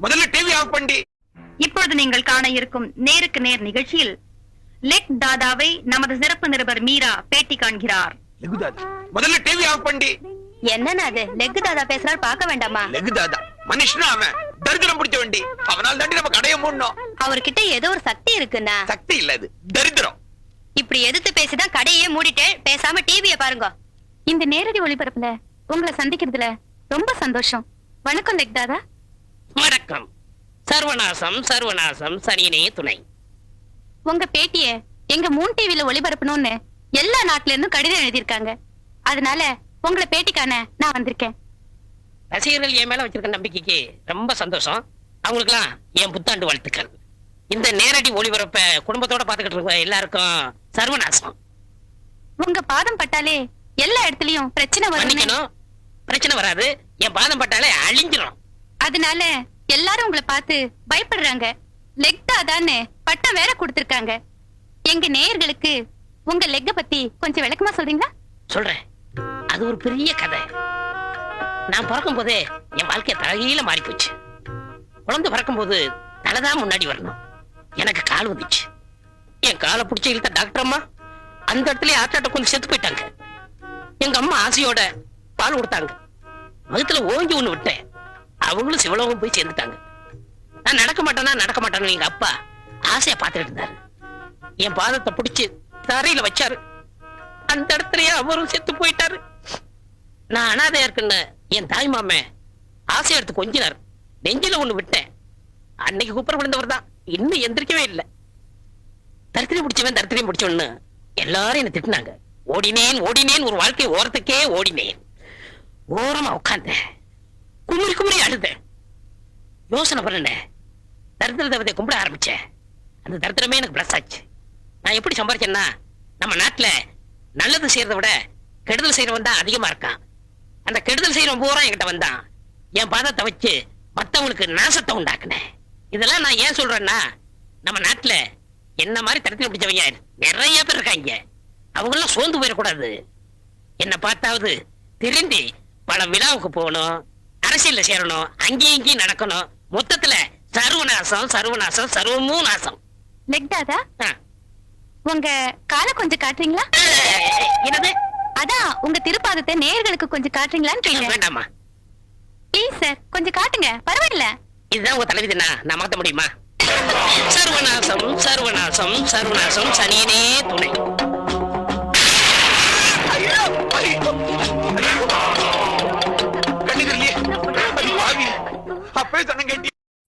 முதல்ல TV off பண்ணி. இப்பொழுது நீங்கள் காண இருக்கும் நேருக்கு நேர் நிகழ்ச்சியில் லெக் தாதாவை நமது சிறப்பு நிருபர் மீரா பேட்டி காண்கிறார். முதல்ல டிவி ஆஃப் பண்ணி. என்னன்னா அது லெக் தாதா பேசுறாரு, பார்க்க வேண்டாமா? லெக் தாதா மனுஷனா அவன் தரித்திரம் பிடிச்ச வண்டி. அவனால் தாண்டி நம்ம கடையை மூடணும். அவர்கிட்ட ஏதோ ஒரு சக்தி இருக்குன்னா. சக்தி இல்ல, அது தரித்திரம். இப்படி எதிர்த்து பேசிதான் கடையே மூடிட்டு பேசாம டிவியை பாருங்க. இந்த நேரடி ஒளிபரப்புல உங்களை சந்திக்கிறதுல ரொம்ப சந்தோஷம். வணக்கம் லெக் தாதா. வணக்கம். சர்வநாசம் சர்வநாசம் சனியனே துணை. உங்க பேட்டிய எங்க மூன் டிவில ஒளிபரப்பணும்னு எல்லா நாட்டுல இருந்தும் கடிதம் எழுதியிருக்காங்க. அதனால உங்களை பேட்டிக்கான நான் வந்திருக்கேன். ரசிகர்கள் என் மேல வச்சிருக்க நம்பிக்கைக்கு ரொம்ப சந்தோஷம். அவங்களுக்குலாம் என் புத்தாண்டு வாழ்த்துக்கள். இந்த நேரடி ஒளிபரப்ப குடும்பத்தோட பாத்துக்கிட்டு இருக்க எல்லாருக்கும் சர்வநாசம். உங்க பாதம் பட்டாலே எல்லா இடத்துலயும் பிரச்சனை வரும். பிரச்சனை வராது, என் பாதம் பட்டாலே அழிஞ்சிரும். அதனால எல்லாரும் உங்களை பார்த்து பயப்படுறாங்க. லெக் தாதான்னு பட்டம் வேற கொடுத்திருக்காங்க. எங்க நேயர்களுக்கு உங்க லெக்க பத்தி கொஞ்சம் விளக்கமா சொல்றீங்களா? சொல்றேன். அது ஒரு பெரிய கதை. நான் பிறக்கும் போதே என் வாழ்க்கை தலையில மாறி போச்சு. குழந்தை பிறக்கும் போது தலைதான் முன்னாடி வரணும். எனக்கு கால் வந்துச்சு. என் காலை பிடிச்சி இழுத்த டாக்டர் அம்மா அந்த இடத்துல ஆட்டாட்ட கொஞ்சம் செத்து போயிட்டாங்க. எங்க அம்மா ஆசையோட பால் கொடுத்தாங்க. வகுத்துல ஓங்கி ஒண்ணு விட்டேன். அவங்களும் சிவலோகம் போய் சேர்ந்துட்டாங்க. நான் நடக்க மாட்டேன்னு எங்க அப்பா ஆசையா பாத்துட்டு இருந்தாரு. என் பாதத்தை பிடிச்சு தரையில வச்சாரு. அந்த இடத்துலயே அவரும் செத்து போயிட்டாரு. நான் அனாதையா இருக்குன்னு என் தாய் மாமே ஆசையா எடுத்து கொஞ்சினார். நெஞ்சில ஒண்ணு விட்டேன். அன்னைக்கு குப்புற விழுந்தவர் தான் இன்னும் எந்திரிக்கவே இல்லை. தரித்திரம் பிடிச்சவன்னு எல்லாரும் என்ன திட்டினாங்க. ஓடினேன் ஒரு வாழ்க்கை ஓரத்துக்கே ஓடினேன். ஓரமா உட்கார்ந்தேன். குமுறி அழுதேன். யோசனை பண்ணேன். தரித்திர தேவதை கும்பிட ஆரம்பிச்சேன். அந்த தரித்திரமே எனக்கு பிளஸ் ஆச்சு. நான் எப்படி சம்பாதிச்சேன்னா, நம்ம நாட்டுல நல்லது செய்யறத விட கெடுதல் செய்யறவன் தான் அதிகமா இருக்கான். அந்த கெடுதல் செய்யறவன் பூரா என்கிட்ட வந்தான். என் பாதத்தை வச்சு மத்தவங்களுக்கு நாசத்தை உண்டாக்குனேன். இதெல்லாம் நான் ஏன் சொல்றேன்னா, நம்ம நாட்டுல என்ன மாதிரி தரித்திரம் பிடிச்சவங்க நிறைய பேர் இருக்காங்க. அவங்க எல்லாம் சோர்ந்து போயிடக்கூடாது. என்ன பார்த்தாவது திரும்பி பல விழாவுக்கு போகணும், அரசியல்ல சேரணும், அங்கேயும் இங்கேயும் நடக்கணும். மொத்தத்துல சர்வநாசம் சர்வமும் நாசம். லெக் தாதா, உங்க காலை கொஞ்சம் காட்டுறீங்களா? என்னது? அதான் உங்க திருப்பாதத்தை நேயர்களுக்கு கொஞ்சம் காட்டுறீங்களான்னு கேட்டேன். வேண்டாமா? ப்ளீஸ் சார், கொஞ்சம் காட்டுங்க, பரவாயில்ல. இதுதான் உங்க தலைவிதினா நான் மாத்த முடியுமா? சர்வநாசம் சனியனே துணை. கண்ணுக்கு அப்பவே சொன்ன கேட்டி.